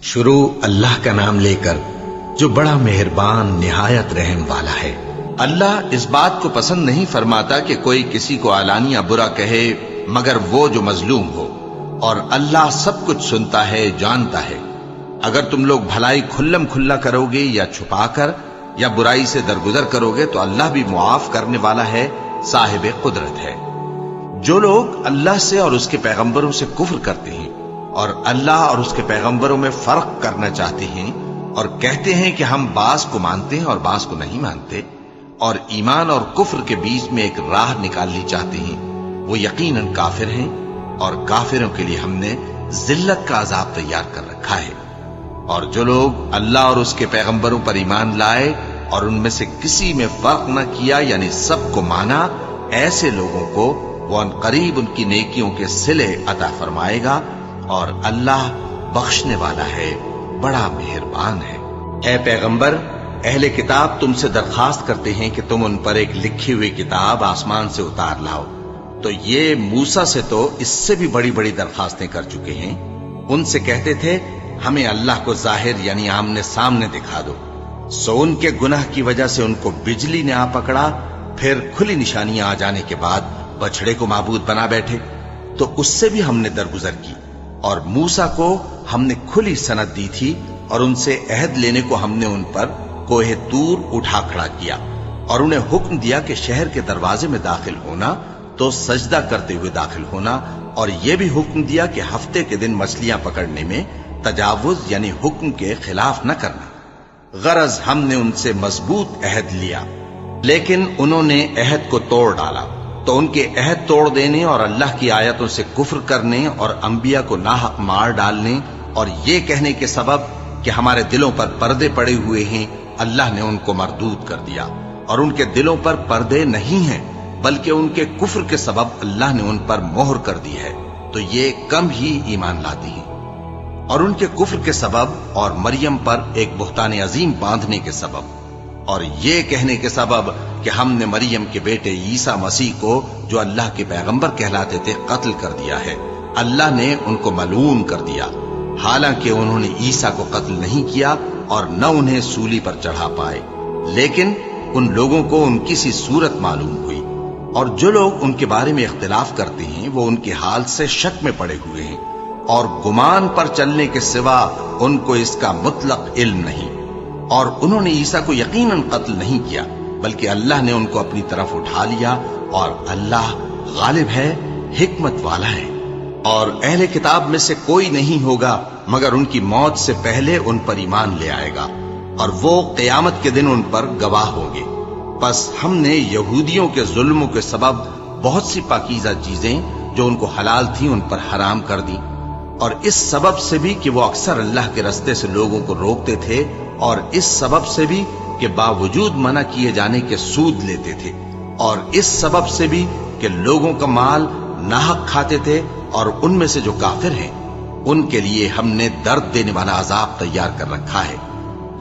شروع اللہ کا نام لے کر جو بڑا مہربان نہایت رحم والا ہے۔ اللہ اس بات کو پسند نہیں فرماتا کہ کوئی کسی کو علانیہ برا کہے مگر وہ جو مظلوم ہو، اور اللہ سب کچھ سنتا ہے، جانتا ہے۔ اگر تم لوگ بھلائی کھلم کھلا کرو گے یا چھپا کر یا برائی سے درگزر کرو گے تو اللہ بھی معاف کرنے والا ہے، صاحب قدرت ہے۔ جو لوگ اللہ سے اور اس کے پیغمبروں سے کفر کرتے ہیں اور اللہ اور اس کے پیغمبروں میں فرق کرنا چاہتے ہیں اور کہتے ہیں کہ ہم بعض کو مانتے ہیں اور بعض کو نہیں مانتے، اور ایمان اور کفر کے بیچ میں ایک راہ نکالنی چاہتے ہیں، وہ یقیناً کافر ہیں، اور کافروں کے لیے ہم نے ذلت کا عذاب تیار کر رکھا ہے۔ اور جو لوگ اللہ اور اس کے پیغمبروں پر ایمان لائے اور ان میں سے کسی میں فرق نہ کیا، یعنی سب کو مانا، ایسے لوگوں کو وہ ان قریب ان کی نیکیوں کے صلے عطا فرمائے گا، اور اللہ بخشنے والا ہے، بڑا مہربان ہے۔ اے پیغمبر، اہل کتاب تم سے درخواست کرتے ہیں کہ تم ان پر ایک لکھی ہوئی کتاب آسمان سے اتار لاؤ، تو یہ موسیٰ سے تو اس سے بھی بڑی بڑی درخواستیں کر چکے ہیں۔ ان سے کہتے تھے ہمیں اللہ کو ظاہر یعنی آمنے سامنے دکھا دو، سو ان کے گناہ کی وجہ سے ان کو بجلی نے آ پکڑا، پھر کھلی نشانیاں آ جانے کے بعد بچڑے کو معبود بنا بیٹھے، تو اس سے بھی ہم نے درگزر کی، اور موسیٰ کو ہم نے کھلی سند دی تھی، اور ان سے عہد لینے کو ہم نے ان پر کوہ طور اٹھا کھڑا کیا، اور انہیں حکم دیا کہ شہر کے دروازے میں داخل ہونا تو سجدہ کرتے ہوئے داخل ہونا، اور یہ بھی حکم دیا کہ ہفتے کے دن مچھلیاں پکڑنے میں تجاوز یعنی حکم کے خلاف نہ کرنا۔ غرض ہم نے ان سے مضبوط عہد لیا، لیکن انہوں نے عہد کو توڑ ڈالا، تو ان کے عہد توڑ دینے اور اللہ کی آیتوں سے کفر کرنے اور انبیاء کو ناحق مار ڈالنے اور یہ کہنے کے سبب کہ ہمارے دلوں پر پردے پڑے ہوئے ہیں، اللہ نے ان کو مردود کر دیا، اور ان کے دلوں پر پردے نہیں ہیں بلکہ ان کے کفر کے سبب اللہ نے ان پر مہر کر دی ہے، تو یہ کم ہی ایمان لاتی ہیں۔ اور ان کے کفر کے سبب اور مریم پر ایک بہتان عظیم باندھنے کے سبب اور یہ کہنے کے سبب کہ ہم نے مریم کے بیٹے عیسیٰ مسیح کو جو اللہ کے پیغمبر کہلاتے تھے قتل کر دیا ہے، اللہ نے ان کو ملعون کر دیا، حالانکہ انہوں نے عیسیٰ کو قتل نہیں کیا اور نہ انہیں سولی پر چڑھا پائے، لیکن ان لوگوں کو ان کی سی صورت معلوم ہوئی، اور جو لوگ ان کے بارے میں اختلاف کرتے ہیں وہ ان کے حال سے شک میں پڑے ہوئے ہیں، اور گمان پر چلنے کے سوا ان کو اس کا مطلق علم نہیں، اور انہوں نے عیسیٰ کو یقیناً قتل نہیں کیا بلکہ اللہ نے ان کو اپنی طرف اٹھا لیا، اور اللہ غالب ہے، حکمت والا ہے۔ اور اہل کتاب میں سے کوئی نہیں ہوگا مگر ان کی موت سے پہلے ان پر ایمان لے آئے گا، اور وہ قیامت کے دن ان پر گواہ ہوں گے۔ پس ہم نے یہودیوں کے ظلموں کے سبب بہت سی پاکیزہ چیزیں جو ان کو حلال تھیں ان پر حرام کر دی، اور اس سبب سے بھی کہ وہ اکثر اللہ کے رستے سے لوگوں کو روکتے تھے، اور اس سبب سے بھی کہ باوجود منع کیے جانے کے سود لیتے تھے، اور اس سبب سے بھی کہ لوگوں کا مال ناحق کھاتے تھے، اور ان میں سے جو کافر ہیں ان کے لیے ہم نے درد دینے والا عذاب تیار کر رکھا ہے۔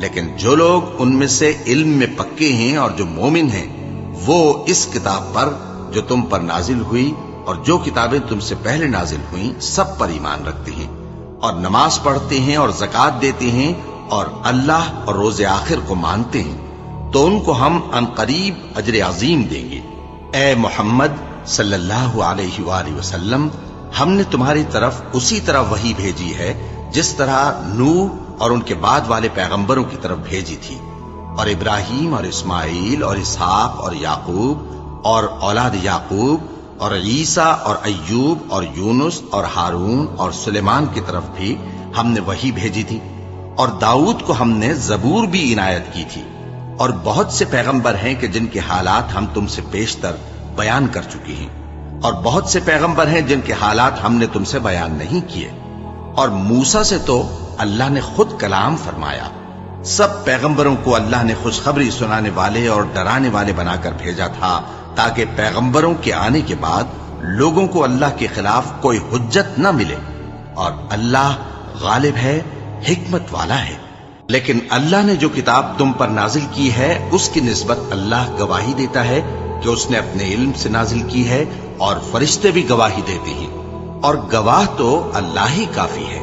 لیکن جو لوگ ان میں سے علم میں پکے ہیں اور جو مومن ہیں وہ اس کتاب پر جو تم پر نازل ہوئی اور جو کتابیں تم سے پہلے نازل ہوئیں سب پر ایمان رکھتے ہیں، اور نماز پڑھتے ہیں اور زکوٰۃ دیتے ہیں، اور اللہ اور روز آخر کو مانتے ہیں، تو ان کو ہم عنقریب اجر عظیم دیں گے۔ اے محمد صلی اللہ علیہ وآلہ وسلم، ہم نے تمہاری طرف اسی طرح وحی بھیجی ہے جس طرح نوح اور ان کے بعد والے پیغمبروں کی طرف بھیجی تھی، اور ابراہیم اور اسماعیل اور اسحاق اور یعقوب اور اولاد یعقوب اور عیسیٰ اور ایوب اور یونس اور ہارون اور سلیمان کی طرف بھی ہم نے وحی بھیجی تھی، اور داؤد کو ہم نے زبور بھی عنایت کی تھی، اور بہت سے پیغمبر ہیں کہ جن کے حالات ہم تم سے بیشتر بیان کر چکے ہیں، اور بہت سے پیغمبر ہیں جن کے حالات ہم نے تم سے بیان نہیں کیے، اور موسیٰ سے تو اللہ نے خود کلام فرمایا۔ سب پیغمبروں کو اللہ نے خوشخبری سنانے والے اور ڈرانے والے بنا کر بھیجا تھا تاکہ پیغمبروں کے آنے کے بعد لوگوں کو اللہ کے خلاف کوئی حجت نہ ملے، اور اللہ غالب ہے، حکمت والا ہے۔ لیکن اللہ نے جو کتاب تم پر نازل کی ہے اس کی نسبت اللہ گواہی دیتا ہے کہ اس نے اپنے علم سے نازل کی ہے، اور فرشتے بھی گواہی دیتے ہیں، اور گواہ تو اللہ ہی کافی ہے۔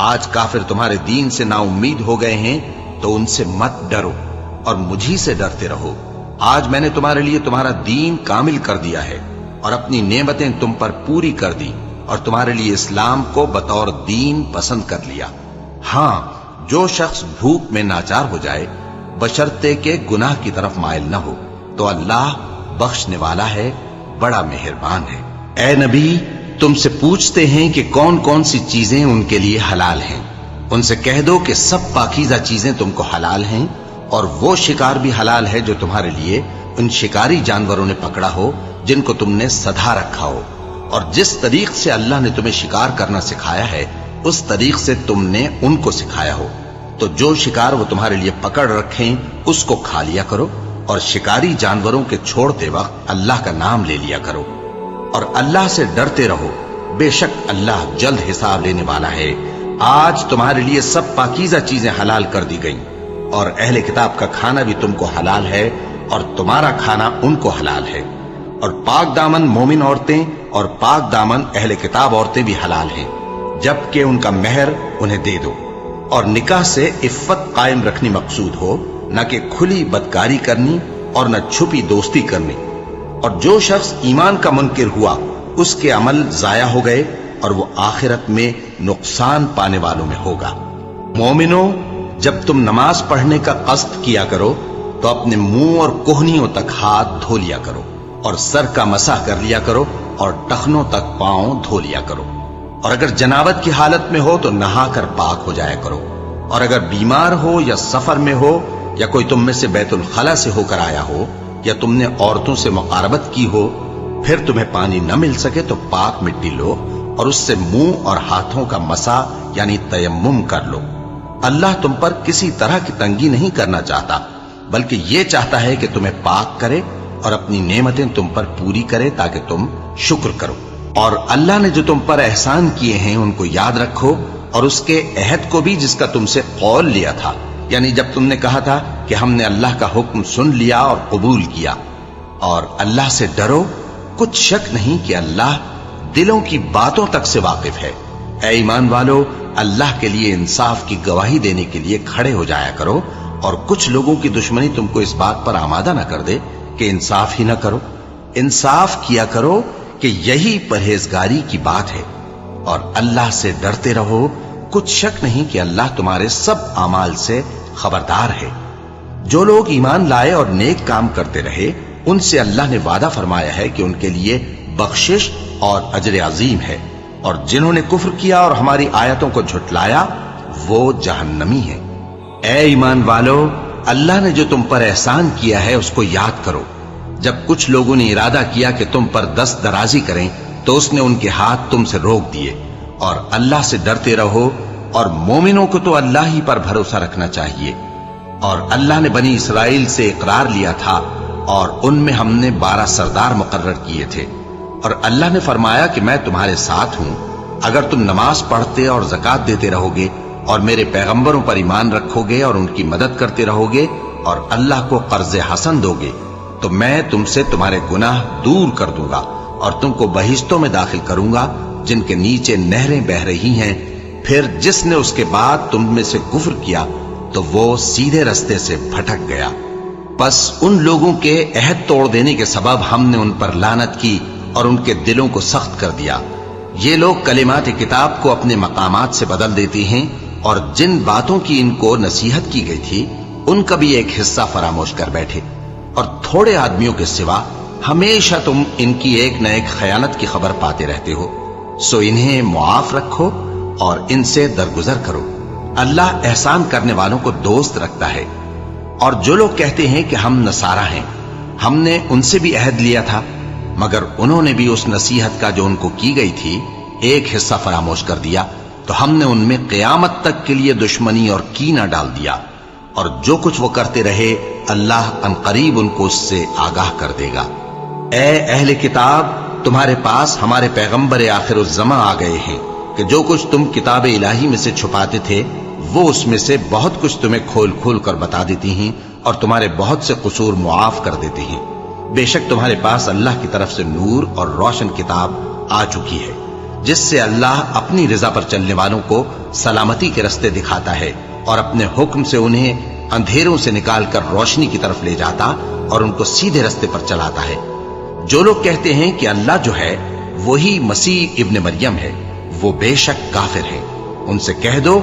آج کافر تمہارے دین سے نا امید ہو گئے ہیں تو ان سے مت ڈرو اور مجھی سے ڈرتے رہو۔ آج میں نے تمہارے لیے تمہارا دین کامل کر دیا ہے اور اپنی نعمتیں تم پر پوری کر دی اور تمہارے لیے اسلام کو بطور دین پسند کر لیا۔ ہاں، جو شخص بھوک میں ناچار ہو جائے بشرطے کہ گناہ کی طرف مائل نہ ہو تو اللہ بخشنے والا ہے، بڑا مہربان ہے۔ اے نبی، تم سے پوچھتے ہیں کہ کون کون سی چیزیں ان کے لیے حلال ہیں۔ ان سے کہہ دو کہ سب پاکیزہ چیزیں تم کو حلال ہیں، اور وہ شکار بھی حلال ہے جو تمہارے لیے ان شکاری جانوروں نے پکڑا ہو جن کو تم نے سدھا رکھا ہو، اور جس طریق سے اللہ نے تمہیں شکار کرنا سکھایا ہے اس طریق سے تم نے ان کو سکھایا ہو۔ تو جو شکار وہ تمہارے لیے پکڑ رکھیں اس کو کھا لیا کرو، اور شکاری جانوروں کے چھوڑتے وقت اللہ کا نام لے لیا کرو، اور اللہ سے ڈرتے رہو، بے شک اللہ جلد حساب لینے والا ہے۔ آج تمہارے لیے سب پاکیزہ چیزیں حلال کر دی گئیں، اور اہل کتاب کا کھانا بھی تم کو حلال ہے اور تمہارا کھانا ان کو حلال ہے، اور پاک دامن مومن عورتیں اور پاک دامن اہل کتاب عورتیں بھی حلال ہیں، جبکہ ان کا مہر انہیں دے دو، اور نکاح سے عفت قائم رکھنی مقصود ہو، نہ کہ کھلی بدکاری کرنی اور نہ چھپی دوستی کرنی۔ اور جو شخص ایمان کا منکر ہوا اس کے عمل ضائع ہو گئے اور وہ آخرت میں نقصان پانے والوں میں ہوگا۔ مومنوں، جب تم نماز پڑھنے کا قصد کیا کرو تو اپنے منہ اور کوہنیوں تک ہاتھ دھو لیا کرو، اور سر کا مسح کر لیا کرو، اور ٹخنوں تک پاؤں دھو لیا کرو، اور اگر جنابت کی حالت میں ہو تو نہا کر پاک ہو جایا کرو، اور اگر بیمار ہو یا سفر میں ہو یا کوئی تم میں سے بیت الخلا سے ہو کر آیا ہو یا تم نے عورتوں سے مقاربت کی ہو، پھر تمہیں پانی نہ مل سکے تو پاک مٹی لو اور اس سے منہ اور ہاتھوں کا مسح یعنی تیمم کر لو۔ اللہ تم پر کسی طرح کی تنگی نہیں کرنا چاہتا، بلکہ یہ چاہتا ہے کہ تمہیں پاک کرے اور اپنی نعمتیں تم پر پوری کرے تاکہ تم شکر کرو۔ اور اللہ نے جو تم پر احسان کیے ہیں ان کو یاد رکھو، اور اس کے عہد کو بھی جس کا تم سے قول لیا تھا، یعنی جب تم نے کہا تھا کہ ہم نے اللہ کا حکم سن لیا اور قبول کیا۔ اور اللہ سے ڈرو، کچھ شک نہیں کہ اللہ دلوں کی باتوں تک سے واقف ہے۔ اے ایمان والو، اللہ کے لیے انصاف کی گواہی دینے کے لیے کھڑے ہو جایا کرو، اور کچھ لوگوں کی دشمنی تم کو اس بات پر آمادہ نہ کر دے کہ انصاف ہی نہ کرو۔ انصاف کیا کرو کہ یہی پرہیزگاری کی بات ہے، اور اللہ سے ڈرتے رہو، کچھ شک نہیں کہ اللہ تمہارے سب اعمال سے خبردار ہے۔ جو لوگ ایمان لائے اور نیک کام کرتے رہے ان سے اللہ نے وعدہ فرمایا ہے کہ ان کے لیے بخشش اور اجر عظیم ہے، اور جنہوں نے کفر کیا اور ہماری آیتوں کو جھٹلایا وہ جہنمی ہیں۔ اے ایمان والو، اللہ نے جو تم پر احسان کیا ہے اس کو یاد کرو۔ جب کچھ لوگوں نے ارادہ کیا کہ تم پر دست درازی کریں تو اس نے ان کے ہاتھ تم سے روک دیے، اور اللہ سے ڈرتے رہو، اور مومنوں کو تو اللہ ہی پر بھروسہ رکھنا چاہیے۔ اور اللہ نے بنی اسرائیل سے اقرار لیا تھا اور ان میں ہم نے 12 سردار مقرر کیے تھے، اور اللہ نے فرمایا کہ میں تمہارے ساتھ ہوں، اگر تم نماز پڑھتے اور زکوٰۃ دیتے رہو گے اور میرے پیغمبروں پر ایمان رکھو گے اور ان کی مدد کرتے رہو گے اور اللہ کو قرض حسن دو گے تو میں تم سے تمہارے گناہ دور کر دوں گا اور تم کو بہشتوں میں داخل کروں گا جن کے نیچے نہریں بہ رہی ہیں۔ پھر جس نے اس کے بعد تم میں سے کفر کیا تو وہ سیدھے رستے سے بھٹک گیا۔ پس ان لوگوں کے عہد توڑ دینے کے سبب ہم نے ان پر لعنت کی اور ان کے دلوں کو سخت کر دیا۔ یہ لوگ کلمات کتاب کو اپنے مقامات سے بدل دیتی ہیں، اور جن باتوں کی ان کو نصیحت کی گئی تھی ان کا بھی ایک حصہ فراموش کر بیٹھے، اور تھوڑے آدمیوں کے سوا ہمیشہ تم ان کی ایک نہ ایک خیانت کی خبر پاتے رہتے ہو، سو انہیں معاف رکھو اور ان سے درگزر کرو۔ اللہ احسان کرنے والوں کو دوست رکھتا ہے۔ اور جو لوگ کہتے ہیں کہ ہم نصارہ ہیں، ہم نے ان سے بھی عہد لیا تھا، مگر انہوں نے بھی اس نصیحت کا جو ان کو کی گئی تھی ایک حصہ فراموش کر دیا، تو ہم نے ان میں قیامت تک کے لیے دشمنی اور کینہ ڈال دیا، اور جو کچھ وہ کرتے رہے اللہ عنقریب ان کو اس سے آگاہ کر دے گا۔ اے اہل کتاب، تمہارے پاس ہمارے پیغمبر آخر الزماں آ گئے ہیں کہ جو کچھ تم کتاب الہی میں سے چھپاتے تھے وہ اس میں سے بہت کچھ تمہیں کھول کھول کر بتا دیتی ہیں اور تمہارے بہت سے قصور معاف کر دیتے ہیں۔ بے شک تمہارے پاس اللہ کی طرف سے نور اور روشن کتاب آ چکی ہے، جس سے اللہ اپنی رضا پر چلنے والوں کو سلامتی کے رستے دکھاتا ہے اور اپنے حکم سے انہیں اندھیروں سے نکال کر روشنی کی طرف لے جاتا اور ان کو سیدھے رستے پر چلاتا ہے۔ جو لوگ کہتے ہیں کہ اللہ جو ہے وہی مسیح ابن مریم ہے، وہ بے شک کافر ہے۔ ان سے کہہ دو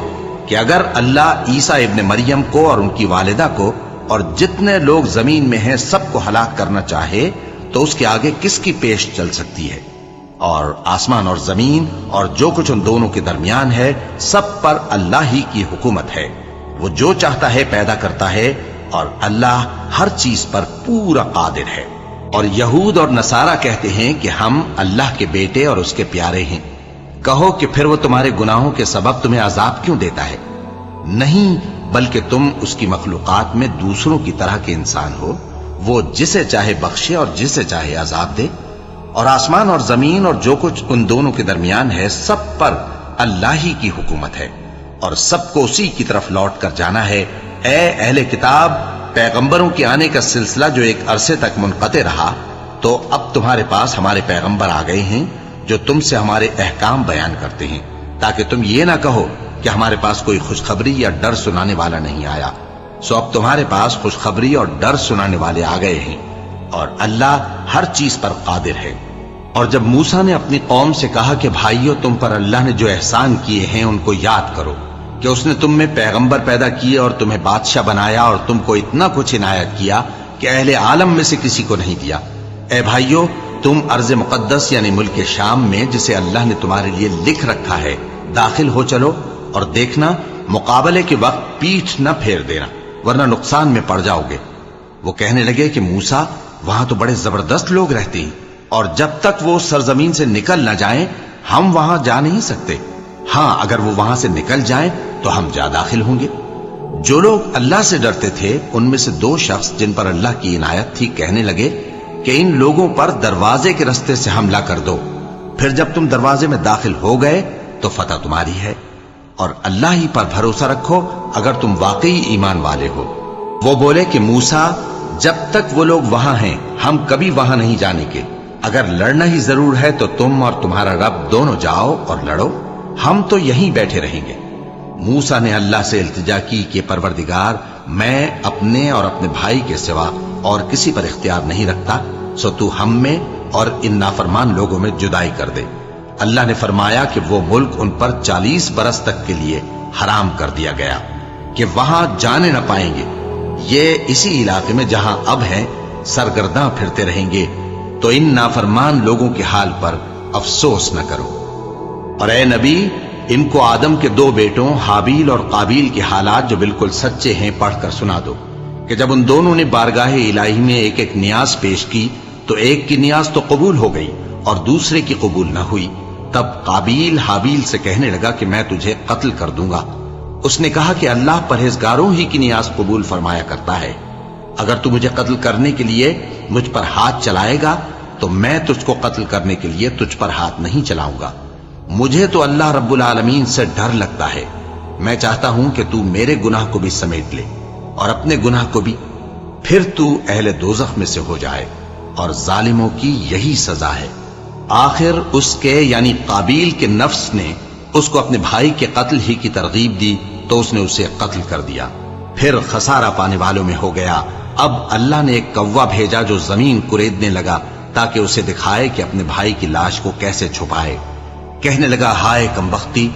کہ اگر اللہ عیسیٰ ابن مریم کو اور ان کی والدہ کو اور جتنے لوگ زمین میں ہیں سب کو ہلاک کرنا چاہے تو اس کے آگے کس کی پیش چل سکتی ہے؟ اور آسمان اور زمین اور جو کچھ ان دونوں کے درمیان ہے سب پر اللہ ہی کی حکومت ہے۔ وہ جو چاہتا ہے پیدا کرتا ہے اور اللہ ہر چیز پر پورا قادر ہے۔ اور یہود اور نصارہ کہتے ہیں کہ ہم اللہ کے بیٹے اور اس کے پیارے ہیں۔ کہو کہ پھر وہ تمہارے گناہوں کے سبب تمہیں عذاب کیوں دیتا ہے؟ نہیں، بلکہ تم اس کی مخلوقات میں دوسروں کی طرح کے انسان ہو، وہ جسے چاہے بخشے اور جسے چاہے عذاب دے۔ اور آسمان اور زمین اور جو کچھ ان دونوں کے درمیان ہے سب پر اللہ ہی کی حکومت ہے اور سب کو اسی کی طرف لوٹ کر جانا ہے۔ اے اہل کتاب، پیغمبروں کے آنے کا سلسلہ جو ایک عرصے تک منقطع رہا، تو اب تمہارے پاس ہمارے پیغمبر آ گئے ہیں جو تم سے ہمارے احکام بیان کرتے ہیں، تاکہ تم یہ نہ کہو کہ ہمارے پاس کوئی خوشخبری یا ڈر سنانے والا نہیں آیا۔ سو اب تمہارے پاس خوشخبری اور ڈر سنانے والے آ گئے ہیں، اور اللہ ہر چیز پر قادر ہے۔ اور جب موسیٰ نے اپنی قوم سے کہا کہ بھائیو، تم پر اللہ نے جو احسان کیے ہیں ان کو یاد کرو، کہ اس نے تم میں پیغمبر پیدا کیے اور تمہیں بادشاہ بنایا اور تم کو اتنا کچھ عنایت کیا کہ اہل عالم میں سے کسی کو نہیں دیا۔ اے بھائیو، تم ارض مقدس یعنی ملک شام میں جسے اللہ نے تمہارے لیے لکھ رکھا ہے داخل ہو چلو، اور دیکھنا مقابلے کے وقت پیٹھ نہ پھیر دینا ورنہ نقصان میں پڑ جاؤ گے۔ وہ کہنے لگے کہ موسیٰ، وہاں تو بڑے زبردست لوگ رہتے ہیں، اور جب تک وہ سرزمین سے نکل نہ جائیں ہم وہاں جا نہیں سکتے۔ ہاں، اگر وہ وہاں سے نکل جائیں تو ہم جا داخل ہوں گے۔ جو لوگ اللہ سے ڈرتے تھے ان میں سے دو شخص جن پر اللہ کی عنایت تھی کہنے لگے کہ ان لوگوں پر دروازے کے رستے سے حملہ کر دو، پھر جب تم دروازے میں داخل ہو گئے تو فتح تمہاری ہے، اور اللہ ہی پر بھروسہ رکھو اگر تم واقعی ایمان والے ہو۔ وہ بولے کہ موسیٰ، جب تک وہ لوگ وہاں ہیں ہم کبھی وہاں نہیں جانے کے، اگر لڑنا ہی ضرور ہے تو تم اور تمہارا رب دونوں جاؤ اور لڑو، ہم تو یہیں بیٹھے رہیں گے۔ موسیٰ نے اللہ سے التجا کی کہ پروردگار، میں اپنے اور اپنے بھائی کے سوا اور کسی پر اختیار نہیں رکھتا، سو تو ہم میں اور ان نافرمان لوگوں میں جدائی کر دے۔ اللہ نے فرمایا کہ وہ ملک ان پر 40 برس تک کے لیے حرام کر دیا گیا کہ وہاں جانے نہ پائیں گے۔ یہ اسی علاقے میں جہاں اب ہیں سرگرداں پھرتے رہیں گے، تو ان نافرمان لوگوں کے حال پر افسوس نہ کرو۔ اور اے نبی، ان کو آدم کے 2 بیٹوں حابیل اور قابیل کے حالات جو بالکل سچے ہیں پڑھ کر سنا دو، کہ جب ان دونوں نے بارگاہ الہی میں ایک ایک نیاز پیش کی تو ایک کی نیاز تو قبول ہو گئی اور دوسرے کی قبول نہ ہوئی۔ تب قابیل حابیل سے کہنے لگا کہ میں تجھے قتل کر دوں گا۔ اس نے کہا کہ اللہ پرہیزگاروں ہی کی نیاز قبول فرمایا کرتا ہے، اگر تو مجھے قتل کرنے کے لیے مجھ پر ہاتھ چلائے گا تو میں تجھ کو قتل کرنے کے لیے تجھ پر ہاتھ نہیں چلاؤں گا۔ مجھے تو اللہ رب العالمین سے ڈر لگتا ہے، میں چاہتا ہوں کہ تو میرے گناہ کو بھی سمیٹ لے اور اپنے گناہ کو بھی، پھر تو اہل دوزخ میں سے ہو جائے، اور ظالموں کی یہی سزا ہے۔ آخر اس کے یعنی قابیل کے نفس نے اس کو اپنے بھائی کے قتل ہی کی ترغیب دی تو اس نے اسے قتل کر دیا، پھر خسارہ پانے والوں میں ہو گیا۔ اب اللہ نے ایک کوا بھیجا جو زمین کریدنے لگا تاکہ اسے دکھائے کہ اپنے بھائی کی لاش کو کیسے چھپائے۔ کہنے لگا، ہائے کمبختی،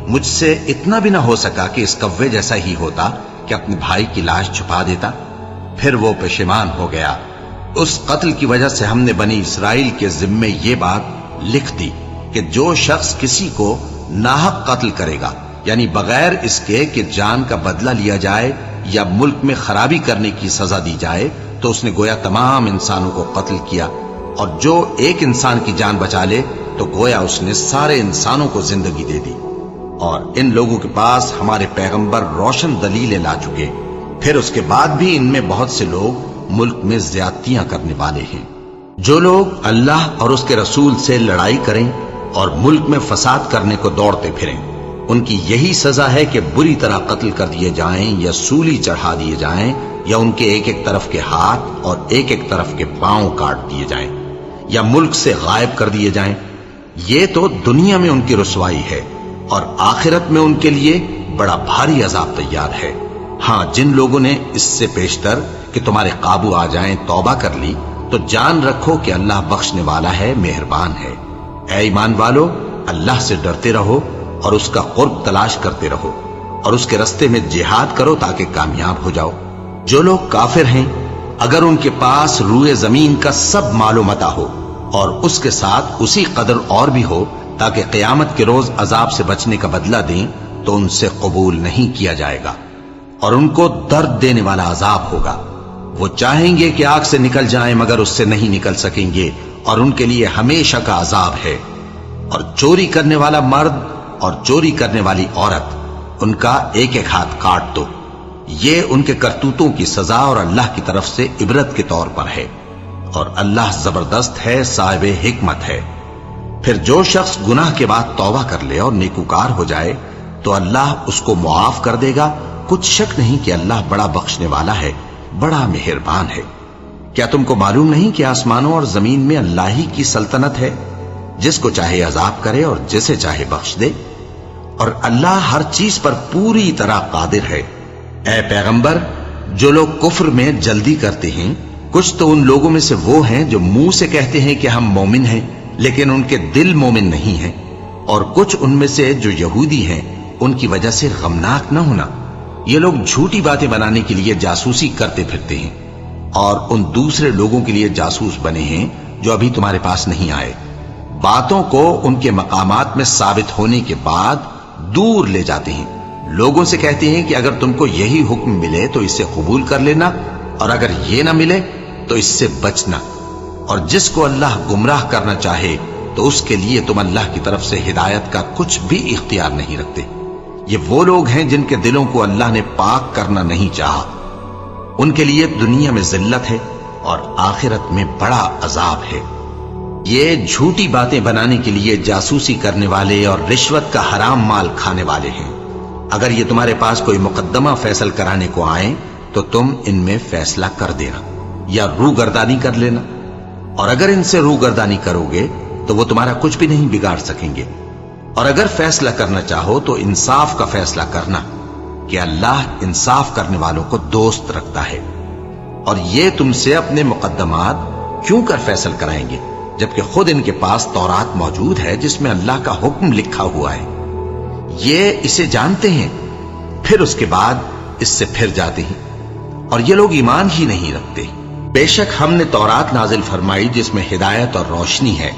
مجھ سے اتنا بھی نہ ہو سکا کہ اس کوے جیسا ہی ہوتا کہ اپنے بھائی کی لاش چھپا دیتا۔ پھر وہ پشیمان ہو گیا۔ اس قتل کی وجہ سے ہم نے بنی اسرائیل کے ذمے یہ بات لکھ دی کہ جو شخص کسی کو ناحق قتل کرے گا، یعنی بغیر اس کے کہ جان کا بدلہ لیا جائے یا ملک میں خرابی کرنے کی سزا دی جائے، تو اس نے گویا تمام انسانوں کو قتل کیا، اور جو ایک انسان کی جان بچا لے تو گویا اس نے سارے انسانوں کو زندگی دے دی۔ اور ان لوگوں کے پاس ہمارے پیغمبر روشن دلیلیں لا چکے، پھر اس کے بعد بھی ان میں بہت سے لوگ ملک میں زیادتیاں کرنے والے ہیں۔ جو لوگ اللہ اور اس کے رسول سے لڑائی کریں اور ملک میں فساد کرنے کو دوڑتے پھریں، ان کی یہی سزا ہے کہ بری طرح قتل کر دیے جائیں یا سولی چڑھا دیے جائیں، یا ان کے ایک ایک طرف کے ہاتھ اور ایک ایک طرف کے پاؤں کاٹ دیے جائیں، یا ملک سے غائب کر دیے جائیں۔ یہ تو دنیا میں ان کی رسوائی ہے اور آخرت میں ان کے لیے بڑا بھاری عذاب تیار ہے۔ ہاں، جن لوگوں نے اس سے پیشتر کہ تمہارے قابو آ جائیں توبہ کر لی تو جان رکھو کہ اللہ بخشنے والا ہے، مہربان ہے۔ اے ایمان والو، اللہ سے ڈرتے رہو اور اس کا قرب تلاش کرتے رہو اور اس کے رستے میں جہاد کرو تاکہ کامیاب ہو جاؤ۔ جو لوگ کافر ہیں، اگر ان کے پاس روئے زمین کا سب مال و متاع ہو اور اس کے ساتھ اسی قدر اور بھی ہو تاکہ قیامت کے روز عذاب سے بچنے کا بدلہ دیں تو ان سے قبول نہیں کیا جائے گا اور ان کو درد دینے والا عذاب ہوگا۔ وہ چاہیں گے کہ آگ سے نکل جائیں مگر اس سے نہیں نکل سکیں گے اور ان کے لیے ہمیشہ کا عذاب ہے۔ اور چوری کرنے والا مرد اور چوری کرنے والی عورت، ان کا ایک ایک ہاتھ کاٹ دو۔ یہ ان کے کرتوتوں کی سزا اور اللہ کی طرف سے عبرت کے طور پر ہے، اور اللہ زبردست ہے، صاحب حکمت ہے۔ پھر جو شخص گناہ کے بعد توبہ کر لے اور نیکوکار ہو جائے تو اللہ اس کو معاف کر دے گا۔ کچھ شک نہیں کہ اللہ بڑا بخشنے والا ہے، بڑا مہربان ہے۔ کیا تم کو معلوم نہیں کہ آسمانوں اور زمین میں اللہ ہی کی سلطنت ہے، جس کو چاہے عذاب کرے اور جسے چاہے بخش دے، اور اللہ ہر چیز پر پوری طرح قادر ہے۔ اے پیغمبر، جو لوگ کفر میں جلدی کرتے ہیں، کچھ تو ان لوگوں میں سے وہ ہیں جو منہ سے کہتے ہیں کہ ہم مومن ہیں لیکن ان کے دل مومن نہیں ہیں، اور کچھ ان میں سے جو یہودی ہیں، ان کی وجہ سے غمناک نہ ہونا۔ یہ لوگ جھوٹی باتیں بنانے کے لیے جاسوسی کرتے پھرتے ہیں اور ان دوسرے لوگوں کے لیے جاسوس بنے ہیں جو ابھی تمہارے پاس نہیں آئے۔ باتوں کو ان کے مقامات میں ثابت ہونے کے بعد دور لے جاتے ہیں، لوگوں سے کہتے ہیں کہ اگر تم کو یہی حکم ملے تو اسے قبول کر لینا، اور اگر یہ نہ ملے تو اس سے بچنا، اور جس کو اللہ گمراہ کرنا چاہے تو اس کے لیے تم اللہ کی طرف سے ہدایت کا کچھ بھی اختیار نہیں رکھتے۔ یہ وہ لوگ ہیں جن کے دلوں کو اللہ نے پاک کرنا نہیں چاہا، ان کے لیے دنیا میں ذلت ہے اور آخرت میں بڑا عذاب ہے۔ یہ جھوٹی باتیں بنانے کے لیے جاسوسی کرنے والے اور رشوت کا حرام مال کھانے والے ہیں۔ اگر یہ تمہارے پاس کوئی مقدمہ فیصل کرانے کو آئیں تو تم ان میں فیصلہ کر دینا یا روگردانی کر لینا، اور اگر ان سے روگردانی کرو گے تو وہ تمہارا کچھ بھی نہیں بگاڑ سکیں گے۔ اور اگر فیصلہ کرنا چاہو تو انصاف کا فیصلہ کرنا، کہ اللہ انصاف کرنے والوں کو دوست رکھتا ہے۔ اور یہ تم سے اپنے مقدمات کیوں کر فیصل کرائیں گے جبکہ خود ان کے پاس تورات موجود ہے جس میں اللہ کا حکم لکھا ہوا ہے۔ یہ اسے جانتے ہیں، پھر اس کے بعد اس سے پھر جاتے ہیں، اور یہ لوگ ایمان ہی نہیں رکھتے۔ بے شک ہم نے تورات نازل فرمائی جس میں ہدایت اور روشنی ہے،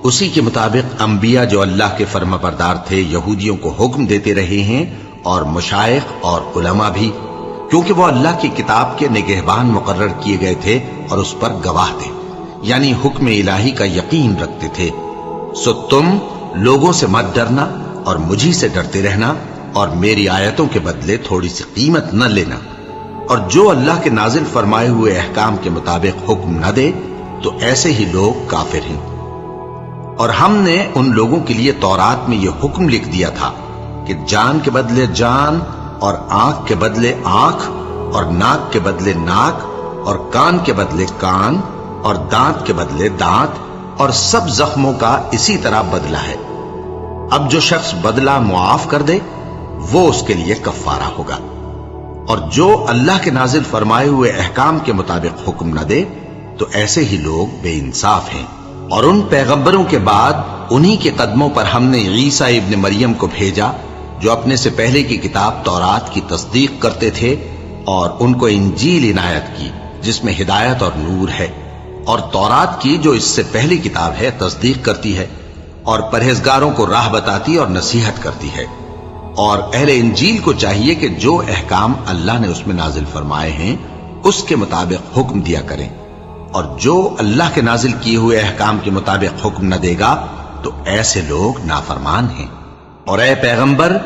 اسی کے مطابق انبیاء جو اللہ کے فرما بردار تھے یہودیوں کو حکم دیتے رہے ہیں، اور مشائخ اور علماء بھی، کیونکہ وہ اللہ کی کتاب کے نگہبان مقرر کیے گئے تھے اور اس پر گواہ تھے، یعنی حکم الہی کا یقین رکھتے تھے۔ سو تم لوگوں سے مت ڈرنا اور مجھی سے ڈرتے رہنا، اور میری آیتوں کے بدلے تھوڑی سی قیمت نہ لینا، اور جو اللہ کے نازل فرمائے ہوئے احکام کے مطابق حکم نہ دے تو ایسے ہی لوگ کافر ہیں۔ اور ہم نے ان لوگوں کے لیے تورات میں یہ حکم لکھ دیا تھا کہ جان کے بدلے جان، اور آنکھ کے بدلے آنکھ، اور ناک کے بدلے ناک، اور کان کے بدلے کان، اور دانت کے بدلے دانت، اور سب زخموں کا اسی طرح بدلہ ہے۔ اب جو شخص بدلہ معاف کر دے وہ اس کے لیے کفارہ ہوگا، اور جو اللہ کے نازل فرمائے ہوئے احکام کے مطابق حکم نہ دے تو ایسے ہی لوگ بے انصاف ہیں۔ اور ان پیغمبروں کے بعد انہی کے قدموں پر ہم نے عیسیٰ ابن مریم کو بھیجا جو اپنے سے پہلے کی کتاب تورات کی تصدیق کرتے تھے، اور ان کو انجیل عنایت کی جس میں ہدایت اور نور ہے، اور تورات کی جو اس سے پہلی کتاب ہے تصدیق کرتی ہے، اور پرہیزگاروں کو راہ بتاتی اور نصیحت کرتی ہے۔ اور اہل انجیل کو چاہیے کہ جو احکام اللہ نے اس میں نازل فرمائے ہیں اس کے مطابق حکم دیا کریں، اور جو اللہ کے نازل کیے ہوئے احکام کے مطابق حکم نہ دے گا تو ایسے لوگ نافرمان ہیں۔ اور اے پیغمبر،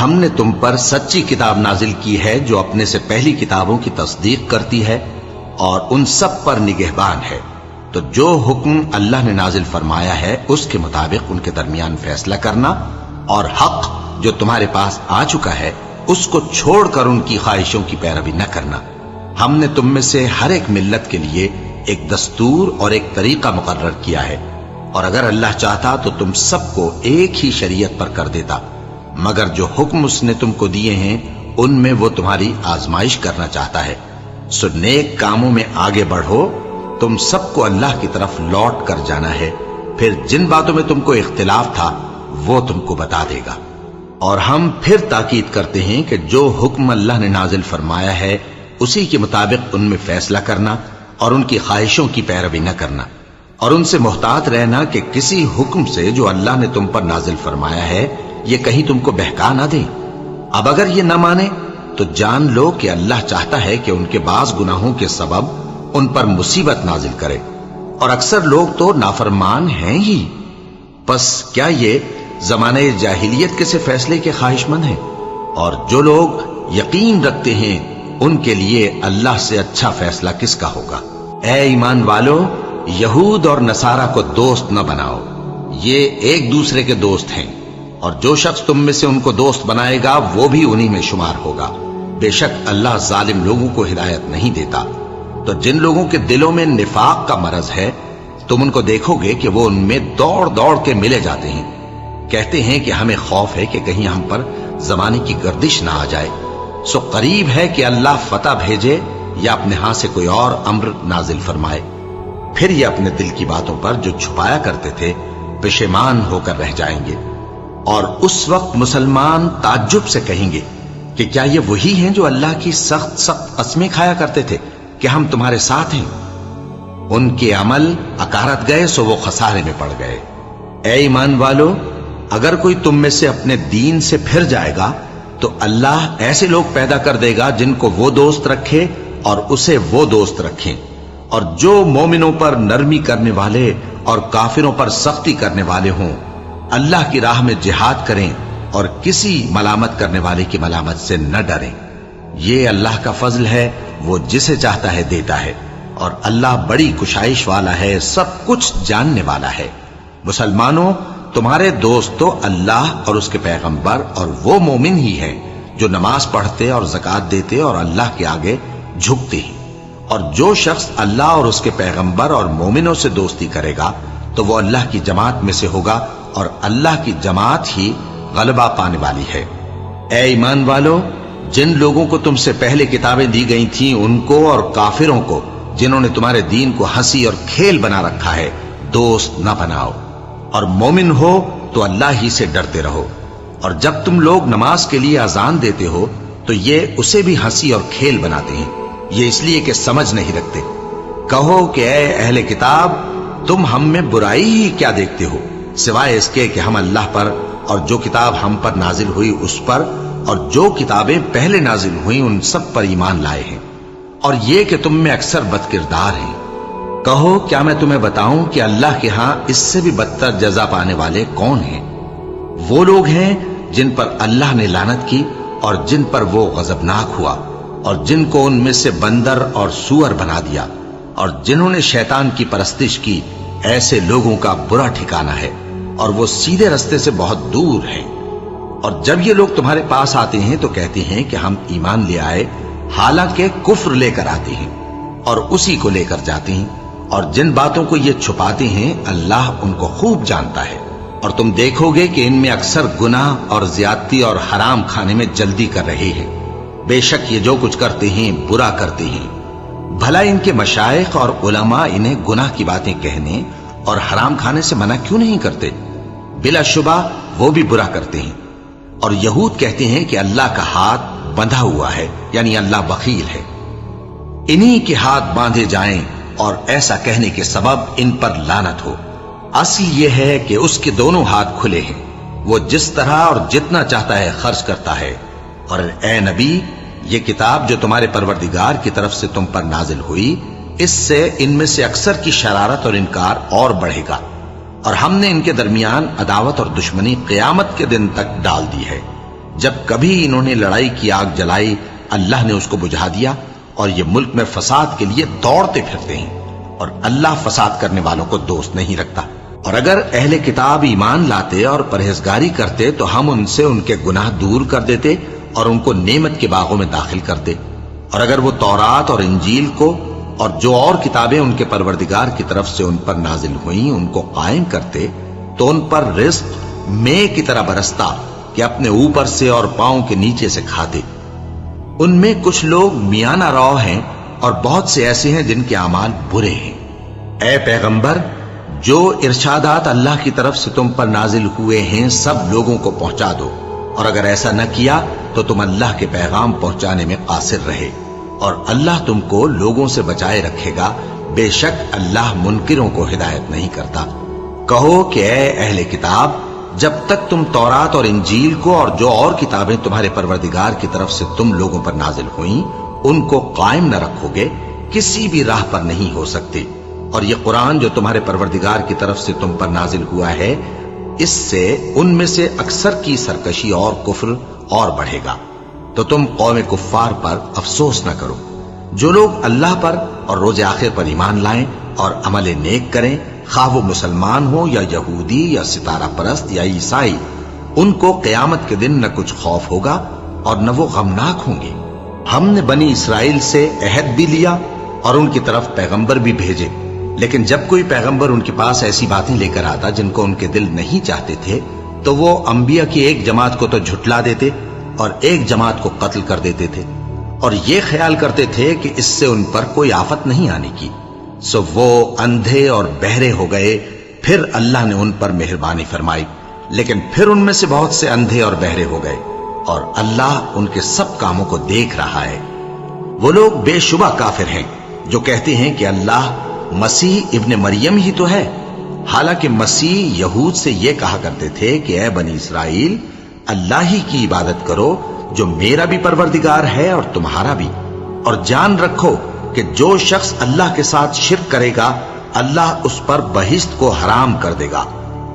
ہم نے تم پر سچی کتاب نازل کی ہے جو اپنے سے پہلی کتابوں کی تصدیق کرتی ہے اور ان سب پر نگہبان ہے، تو جو حکم اللہ نے نازل فرمایا ہے اس کے مطابق ان کے درمیان فیصلہ کرنا، اور حق جو تمہارے پاس آ چکا ہے اس کو چھوڑ کر ان کی خواہشوں کی پیروی نہ کرنا۔ ہم نے تم میں سے ہر ایک ملت کے لیے ایک دستور اور ایک طریقہ مقرر کیا ہے، اور اگر اللہ چاہتا تو تم سب کو ایک ہی شریعت پر کر دیتا، مگر جو حکم اس نے تم کو دیے ہیں ان میں وہ تمہاری آزمائش کرنا چاہتا ہے۔ سو نیک کاموں میں آگے بڑھو، تم سب کو اللہ کی طرف لوٹ کر جانا ہے، پھر جن باتوں میں تم کو اختلاف تھا وہ تم کو بتا دے گا۔ اور ہم پھر تاکید کرتے ہیں کہ جو حکم اللہ نے نازل فرمایا ہے اسی کے مطابق ان میں فیصلہ کرنا اور ان کی خواہشوں کی پیروی نہ کرنا، اور ان سے محتاط رہنا کہ کسی حکم سے جو اللہ نے تم پر نازل فرمایا ہے یہ کہیں تم کو بہکا نہ دے۔ اب اگر یہ نہ مانے تو جان لو کہ اللہ چاہتا ہے کہ ان کے بعض گناہوں کے سبب ان پر مصیبت نازل کرے، اور اکثر لوگ تو نافرمان ہیں ہی۔ پس کیا یہ زمانے جاہلیت کے سے فیصلے کے خواہش مند ہیں؟ اور جو لوگ یقین رکھتے ہیں ان کے لیے اللہ سے اچھا فیصلہ کس کا ہوگا؟ اے ایمان والو، یہود اور نصارہ کو دوست نہ بناؤ، یہ ایک دوسرے کے دوست ہیں، اور جو شخص تم میں سے ان کو دوست بنائے گا وہ بھی انہی میں شمار ہوگا۔ بے شک اللہ ظالم لوگوں کو ہدایت نہیں دیتا۔ تو جن لوگوں کے دلوں میں نفاق کا مرض ہے تم ان کو دیکھو گے کہ وہ ان میں دوڑ دوڑ کے ملے جاتے ہیں، کہتے ہیں کہ ہمیں خوف ہے کہ کہیں ہم پر زمانے کی گردش نہ آ جائے۔ سو قریب ہے کہ اللہ فتح بھیجے یا اپنے ہاں سے کوئی اور امر نازل فرمائے، پھر یہ اپنے دل کی باتوں پر جو چھپایا کرتے تھے پشیمان ہو کر رہ جائیں گے۔ اور اس وقت مسلمان تعجب سے کہیں گے کہ کیا یہ وہی ہیں جو اللہ کی سخت سخت قسمیں کھایا کرتے تھے کہ ہم تمہارے ساتھ ہیں؟ ان کے عمل اکارت گئے سو وہ خسارے میں پڑ گئے۔ اے ایمان والو، اگر کوئی تم میں سے اپنے دین سے پھر جائے گا تو اللہ ایسے لوگ پیدا کر دے گا جن کو وہ دوست رکھے اور اسے وہ دوست رکھیں، اور جو مومنوں پر نرمی کرنے والے اور کافروں پر سختی کرنے والے ہوں، اللہ کی راہ میں جہاد کریں اور کسی ملامت کرنے والے کی ملامت سے نہ ڈریں۔ یہ اللہ کا فضل ہے، وہ جسے چاہتا ہے دیتا ہے، اور اللہ بڑی کشائش والا ہے، سب کچھ جاننے والا ہے۔ مسلمانوں، تمہارے دوست تو اللہ اور اس کے پیغمبر اور وہ مومن ہی ہیں جو نماز پڑھتے اور زکوٰۃ دیتے اور اللہ کے آگے جھکتے ہیں۔ اور جو شخص اللہ اور اس کے پیغمبر اور مومنوں سے دوستی کرے گا تو وہ اللہ کی جماعت میں سے ہوگا، اور اللہ کی جماعت ہی غلبہ پانے والی ہے۔ اے ایمان والو، جن لوگوں کو تم سے پہلے کتابیں دی گئی تھیں ان کو اور کافروں کو جنہوں نے تمہارے دین کو ہنسی اور کھیل بنا رکھا ہے دوست نہ بناؤ، اور مومن ہو تو اللہ ہی سے ڈرتے رہو۔ اور جب تم لوگ نماز کے لیے اذان دیتے ہو تو یہ اسے بھی ہنسی اور کھیل بناتے ہیں، یہ اس لیے کہ سمجھ نہیں رکھتے۔ کہو کہ اے اہل کتاب، تم ہم میں برائی ہی کیا دیکھتے ہو، سوائے اس کے کہ ہم اللہ پر اور جو کتاب ہم پر نازل ہوئی اس پر اور جو کتابیں پہلے نازل ہوئیں ان سب پر ایمان لائے ہیں، اور یہ کہ تم میں اکثر بد کردار ہیں۔ کہو کیا میں تمہیں بتاؤں کہ اللہ کے ہاں اس سے بھی بدتر جزا پانے والے کون ہیں؟ وہ لوگ ہیں جن پر اللہ نے لعنت کی اور جن پر وہ غضبناک ہوا، اور جن کو ان میں سے بندر اور سور بنا دیا، اور جنہوں نے شیطان کی پرستش کی، ایسے لوگوں کا برا ٹھکانہ ہے، اور وہ سیدھے رستے سے بہت دور ہیں۔ اور جب یہ لوگ تمہارے پاس آتے ہیں تو کہتے ہیں کہ ہم ایمان لے آئے، حالانکہ کفر لے کر آتے ہیں اور اسی کو لے کر جاتے ہیں، اور جن باتوں کو یہ چھپاتے ہیں اللہ ان کو خوب جانتا ہے۔ اور تم دیکھو گے کہ ان میں اکثر گناہ اور زیادتی اور حرام کھانے میں جلدی کر رہے ہیں، بے شک یہ جو کچھ کرتے ہیں برا کرتے ہیں۔ بھلا ان کے مشائخ اور علماء انہیں گناہ کی باتیں کہنے اور حرام کھانے سے منع کیوں نہیں کرتے؟ بلا شبہ وہ بھی برا کرتے ہیں۔ اور یہود کہتے ہیں کہ اللہ کا ہاتھ بندھا ہوا ہے، یعنی اللہ بخیل ہے۔ انہی کے ہاتھ باندھے جائیں، اور ایسا کہنے کے سبب ان پر لعنت ہو۔ اصل یہ ہے کہ اس کے دونوں ہاتھ کھلے ہیں، وہ جس طرح اور جتنا چاہتا ہے خرچ کرتا ہے۔ اور اے نبی، یہ کتاب جو تمہارے پروردگار کی طرف سے تم پر نازل ہوئی، اس سے ان میں سے اکثر کی شرارت اور انکار اور بڑھے گا، اور ہم نے ان کے درمیان عداوت اور دشمنی قیامت کے دن تک ڈال دی ہے۔ جب کبھی انہوں نے لڑائی کی آگ جلائی، اللہ نے اس کو بجھا دیا، اور یہ ملک میں فساد کے لیے دوڑتے پھرتے ہیں، اور اللہ فساد کرنے والوں کو دوست نہیں رکھتا۔ اور اگر اہل کتاب ایمان لاتے اور پرہیزگاری کرتے تو ہم ان سے ان کے گناہ دور کر دیتے اور ان کو نعمت کے باغوں میں داخل کرتے۔ اور اگر وہ تورات اور انجیل کو اور جو اور کتابیں ان کے پروردگار کی طرف سے ان پر نازل ہوئیں ان کو قائم کرتے تو ان پر رزق مے کی طرح برستا کہ اپنے اوپر سے اور پاؤں کے نیچے سے کھاتے۔ ان میں کچھ لوگ میانہ رو ہیں اور بہت سے ایسے ہیں جن کے اعمال برے ہیں۔ اے پیغمبر، جو ارشادات اللہ کی طرف سے تم پر نازل ہوئے ہیں سب لوگوں کو پہنچا دو، اور اگر ایسا نہ کیا تو تم اللہ کے پیغام پہنچانے میں قاصر رہے، اور اللہ تم کو لوگوں سے بچائے رکھے گا، بے شک اللہ منکروں کو ہدایت نہیں کرتا۔ کہو کہ اے اہل کتاب، جب تک تم تورات اور انجیل کو اور جو اور کتابیں تمہارے پروردگار کی طرف سے تم لوگوں پر نازل ہوئیں ان کو قائم نہ رکھو گے، کسی بھی راہ پر نہیں ہو سکتے۔ اور یہ قرآن جو تمہارے پروردگار کی طرف سے تم پر نازل ہوا ہے، اس سے ان میں سے اکثر کی سرکشی اور کفر اور بڑھے گا، تو تم قوم کفار پر افسوس نہ کرو۔ جو لوگ اللہ پر اور روز آخر پر ایمان لائیں اور عمل نیک کریں، خواہ وہ مسلمان ہو یا یہودی یا ستارہ پرست یا عیسائی، ان کو قیامت کے دن نہ کچھ خوف ہوگا اور نہ وہ غمناک ہوں گے۔ ہم نے بنی اسرائیل سے عہد بھی لیا اور ان کی طرف پیغمبر بھی بھیجے، لیکن جب کوئی پیغمبر ان کے پاس ایسی باتیں لے کر آتا جن کو ان کے دل نہیں چاہتے تھے تو وہ انبیاء کی ایک جماعت کو تو جھٹلا دیتے اور ایک جماعت کو قتل کر دیتے تھے، اور یہ خیال کرتے تھے کہ اس سے ان پر کوئی آفت نہیں آنے کی، سو وہ اندھے اور بہرے ہو گئے۔ پھر اللہ نے ان پر مہربانی فرمائی، لیکن پھر ان میں سے بہت سے اندھے اور بہرے ہو گئے، اور اللہ ان کے سب کاموں کو دیکھ رہا ہے۔ وہ لوگ بے شبہ کافر ہیں جو کہتے ہیں کہ اللہ مسیح ابن مریم ہی تو ہے، حالانکہ مسیح یہود سے یہ کہا کرتے تھے کہ اے بنی اسرائیل، اللہ ہی کی عبادت کرو جو میرا بھی پروردگار ہے اور تمہارا بھی، اور جان رکھو کہ جو شخص اللہ کے ساتھ شرک کرے گا اللہ اس پر بہشت کو حرام کر دے گا،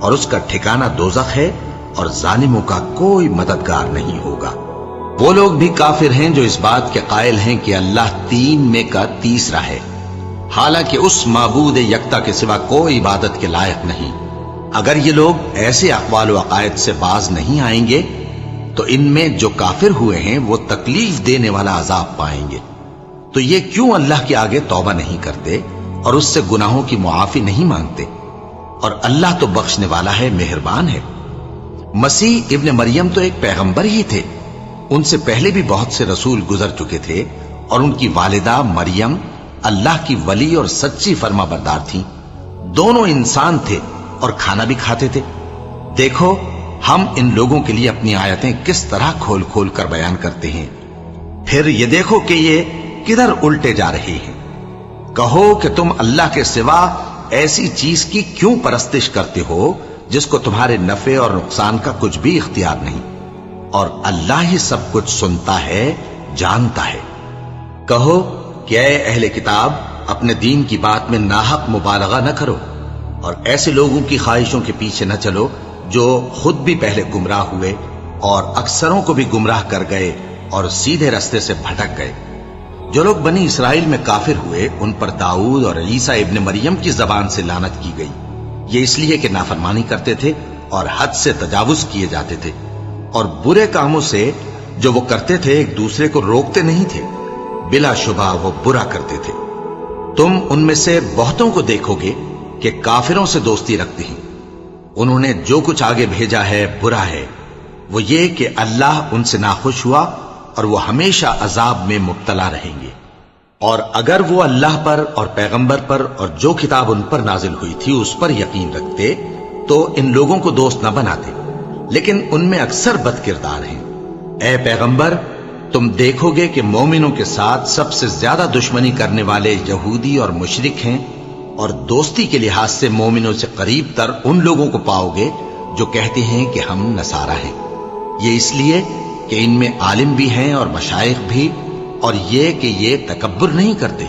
اور اس کا ٹھکانہ دوزخ ہے، اور ظالموں کا کوئی مددگار نہیں ہوگا۔ وہ لوگ بھی کافر ہیں جو اس بات کے قائل ہیں کہ اللہ تین میں کا تیسرا ہے، حالانکہ اس معبود یکتا کے سوا کوئی عبادت کے لائق نہیں۔ اگر یہ لوگ ایسے اقوال و عقائد سے باز نہیں آئیں گے تو ان میں جو کافر ہوئے ہیں وہ تکلیف دینے والا عذاب پائیں گے۔ تو یہ کیوں اللہ کے آگے توبہ نہیں کرتے اور اس سے گناہوں کی معافی نہیں مانگتے؟ اور اللہ تو بخشنے والا ہے، مہربان ہے۔ مسیح ابن مریم تو ایک پیغمبر ہی تھے، ان سے پہلے بھی بہت سے رسول گزر چکے تھے، اور ان کی والدہ مریم اللہ کی ولی اور سچی فرما بردار تھیں۔ دونوں انسان تھے اور کھانا بھی کھاتے تھے۔ دیکھو ہم ان لوگوں کے لیے اپنی آیتیں کس طرح کھول کھول کر بیان کرتے ہیں، پھر یہ دیکھو کہ یہ کدھر الٹے جا رہے ہیں۔ کہو کہ تم اللہ کے سوا ایسی چیز کی کیوں پرستش کرتے ہو جس کو تمہارے نفع اور نقصان کا کچھ بھی اختیار نہیں، اور اللہ ہی سب کچھ سنتا ہے، جانتا ہے۔ کہو کہ اے اہل کتاب، اپنے دین کی بات میں ناحق مبالغہ نہ کرو، اور ایسے لوگوں کی خواہشوں کے پیچھے نہ چلو جو خود بھی پہلے گمراہ ہوئے اور اکثروں کو بھی گمراہ کر گئے اور سیدھے رستے سے بھٹک گئے۔ جو لوگ بنی اسرائیل میں کافر ہوئے ان پر داؤد اور عیسیٰ ابن مریم کی زبان سے لعنت کی گئی، یہ اس لیے کہ نافرمانی کرتے تھے اور حد سے تجاوز کیے جاتے تھے، اور برے کاموں سے جو وہ کرتے تھے ایک دوسرے کو روکتے نہیں تھے، بلا شبہ وہ برا کرتے تھے۔ تم ان میں سے بہتوں کو دیکھو گے کہ کافروں سے دوستی رکھتے ہیں، انہوں نے جو کچھ آگے بھیجا ہے برا ہے، وہ یہ کہ اللہ ان سے ناخوش ہوا اور وہ ہمیشہ عذاب میں مبتلا رہیں گے۔ اور اگر وہ اللہ پر اور پیغمبر پر اور جو کتاب ان پر نازل ہوئی تھی اس پر یقین رکھتے تو ان لوگوں کو دوست نہ بناتے، لیکن ان میں اکثر بد کردار ہیں۔ اے پیغمبر، تم دیکھو گے کہ مومنوں کے ساتھ سب سے زیادہ دشمنی کرنے والے یہودی اور مشرک ہیں، اور دوستی کے لحاظ سے مومنوں سے قریب تر ان لوگوں کو پاؤ گے جو کہتے ہیں کہ ہم نصارہ ہیں۔ یہ اس لیے کہ ان میں عالم بھی ہیں اور مشائخ بھی، اور یہ کہ یہ تکبر نہیں کرتے۔